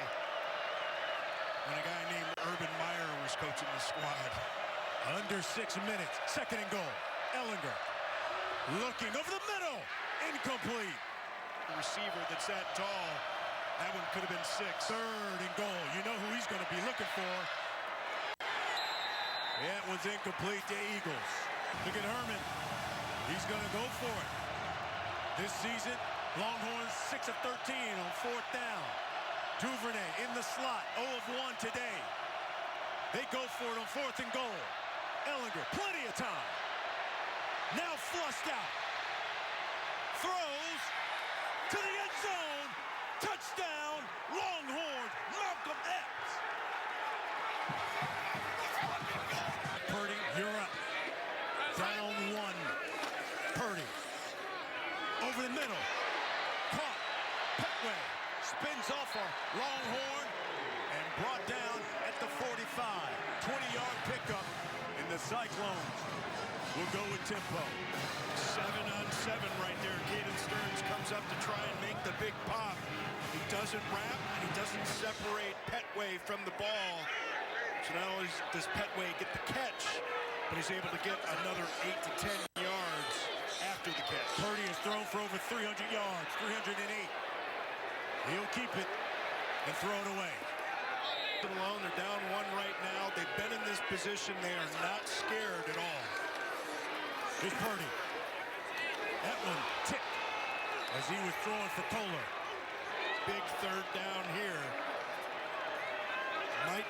when a guy named Urban Meyer was coaching the squad. Under 6 minutes. 2nd and goal. Ehlinger looking over the middle. Incomplete. The receiver that's that tall, that one could have been 6. 3rd and goal. You know who he's going to be looking for. That one's incomplete to Eagles. Look at Herman. He's going to go for it. This season, Longhorns 6 of 13 on 4th down. Duvernay in the slot, 0 of 1 today. They go for it on 4th and goal. Ehlinger, plenty of time. Now flushed out. Throws to the end zone. Touchdown, Longhorns, Malcolm Epps. Purdy, you're up. Down 1. Purdy. 20-yard pickup, and the Cyclones will go with tempo. 7-on-7 right there. Caden Stearns comes up to try and make the big pop. He doesn't wrap, and he doesn't separate Petway from the ball. So not only does Petway get the catch, but he's able to get another 8 to 10 yards after the catch. Purdy has thrown for over 300 yards, 308. He'll keep it and throw it away. Alone, they're down one right now. They've been in this position. They are not scared at all. Here's Purdy. That one tipped as he was throwing for Kohler. Big third down here. Might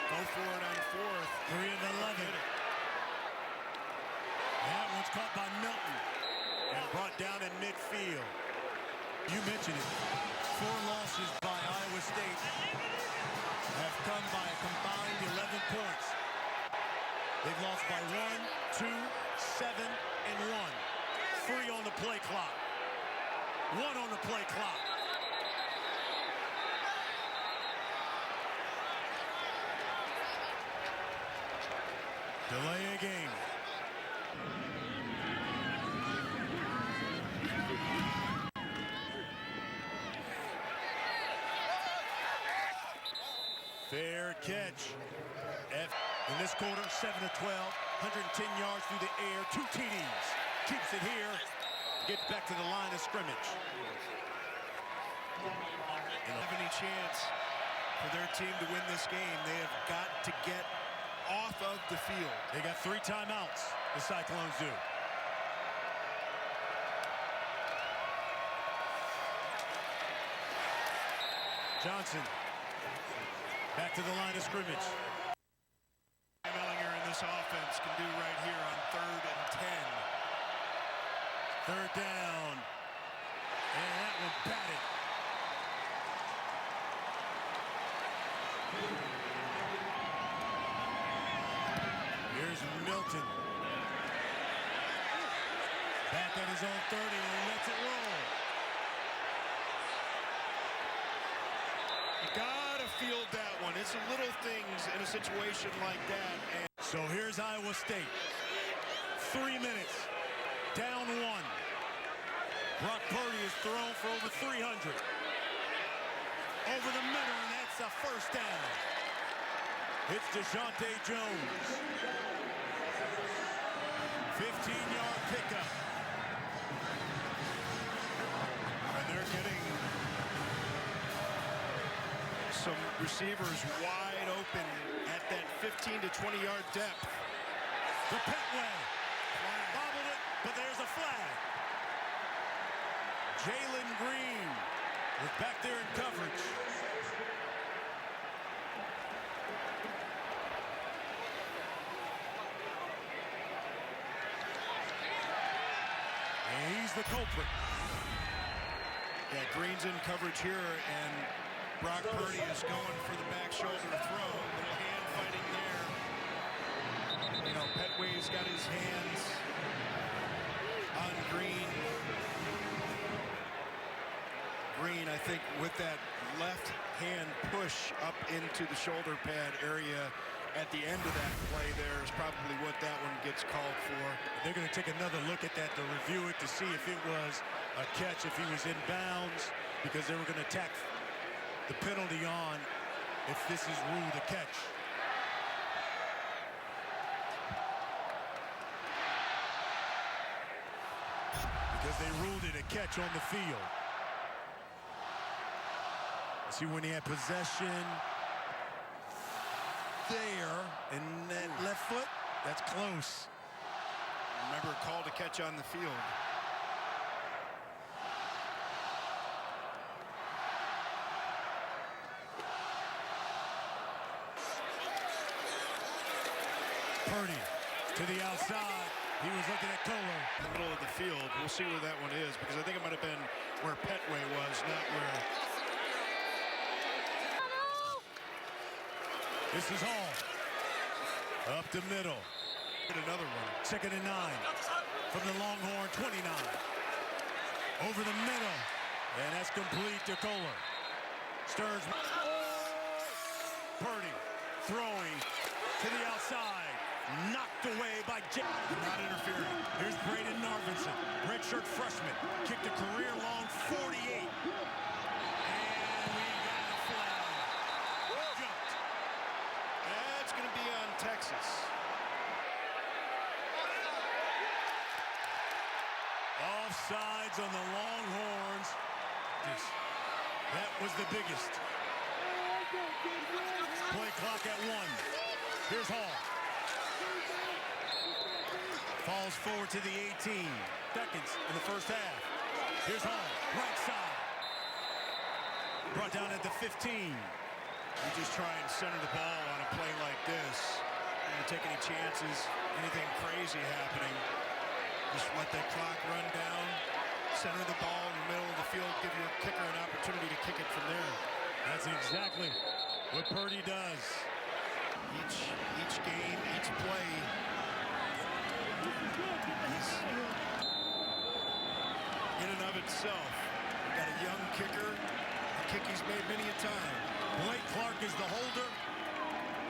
go for it on fourth. 3 and 11. That one's caught by Milton and brought down in midfield. You mentioned it. 4 losses by Iowa State have come by a combined 11 points. They've lost by 1, 2, 7, and 1. 3 on the play clock. 1 on the play clock. Delay a game. Fair catch. In this quarter, 7 of 12, 110 yards through the air, 2 TDs. Keeps it here, gets back to the line of scrimmage. They don't have any chance for their team to win this game. They have got to get off of the field. They got 3 timeouts, the Cyclones do. Johnson. Back to the line of scrimmage. Mellinger in this offense can do right here on 3rd and 10. 3rd down. And that one batted. Here's Milton. Back at his own 30 and he lets it roll. You gotta field that one. It's the little things in a situation like that. And so here's Iowa State. 3 minutes. Down 1. Brock Purdy is thrown for over 300. Over the middle, and that's a 1st down. It's DeJounte Jones. 15-yard pickup. And they're getting some receivers wide open at that 15 to 20-yard depth. The Petway. Bobbled it, but there's a flag. Jalen Green was back there in coverage. And he's the culprit. Yeah, Green's in coverage here, and Brock Purdy is going for the back shoulder throw. Little hand fighting there. You know, Petway's got his hands on Green. Green, I think, with that left hand push up into the shoulder pad area at the end of that play there is probably what that one gets called for. They're going to take another look at that to review it to see if it was a catch, if he was in bounds, because they were going to tack the penalty on if this is ruled a catch. Because they ruled it a catch on the field. See when he had possession there, and that left foot, that's close. Remember, called a catch on the field. Purdy to the outside. He was looking at Kohler. In the middle of the field. We'll see where that one is, because I think it might have been where Petway was, not where. This is Hall. Up the middle. Another one. 2nd and 9 from the Longhorn 29. Over the middle. And that's complete to Kohler. Stearns. Purdy throwing to the outside. Knocked away by Jake. Not interfering. Here's Braden Narvinson, redshirt freshman. Kicked a career-long 48. And we got a flag. Jumped. That's going to be on Texas. Offsides on the Longhorns. That was the biggest. Play clock at 1. Here's Hall. Falls forward to the 18. Seconds in the first half. Here's Hall, right side. Brought down at the 15. You just try and center the ball on a play like this. You don't take any chances, anything crazy happening. Just let that clock run down, center the ball in the middle of the field, give your kicker an opportunity to kick it from there. That's exactly what Purdy does. Each game, each play is in and of itself. We've got a young kicker, a kick he's made many a time. Blake Clark is the holder.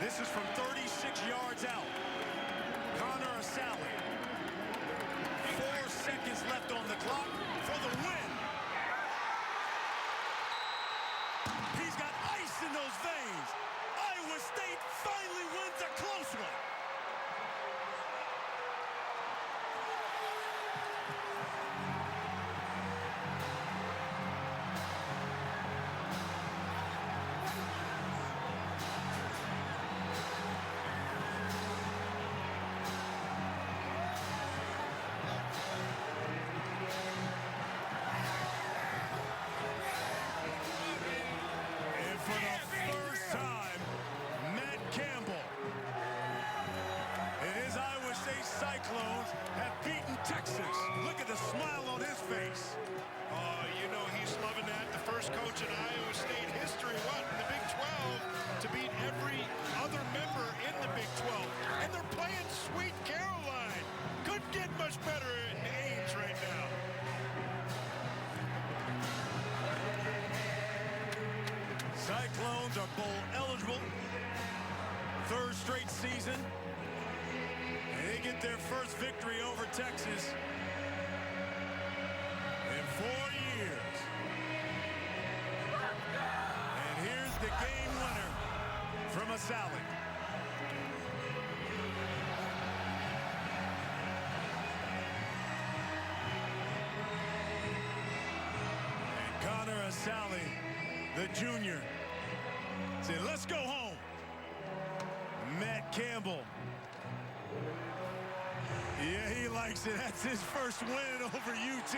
This is from 36 yards out. Connor Asali. 4 seconds left on the clock for the win. He's got ice in those veins. Iowa State finally wins a close one. And for the first time, Matt Campbell and his Iowa State Cyclones have beaten Texas. Look at the smile on his face. You know he's loving that. The first coach in Iowa State history, what, in the Big 12, to beat every other member in the Big 12. And they're playing Sweet Caroline. Couldn't get much better in Ames right now. Cyclones are bowl eligible. 3rd straight season. And they get their first victory over Texas in 4 years. And here's the game winner from Asali. And Connor Asali, the junior, said, "Let's go home." Matt Campbell. Yeah, he likes it. That's his first win over UT.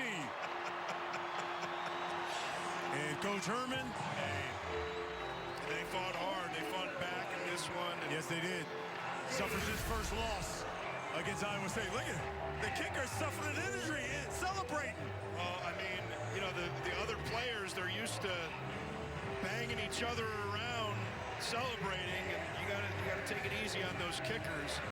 And Coach Herman. Hey, they fought hard. They fought back in this one. And Yes, they did. Suffers his first loss against Iowa State. Look at it. The kicker suffered an injury. Celebrating. well, I mean, you know, the other players, they're used to banging each other around, celebrating, and you gotta take it easy on those kickers.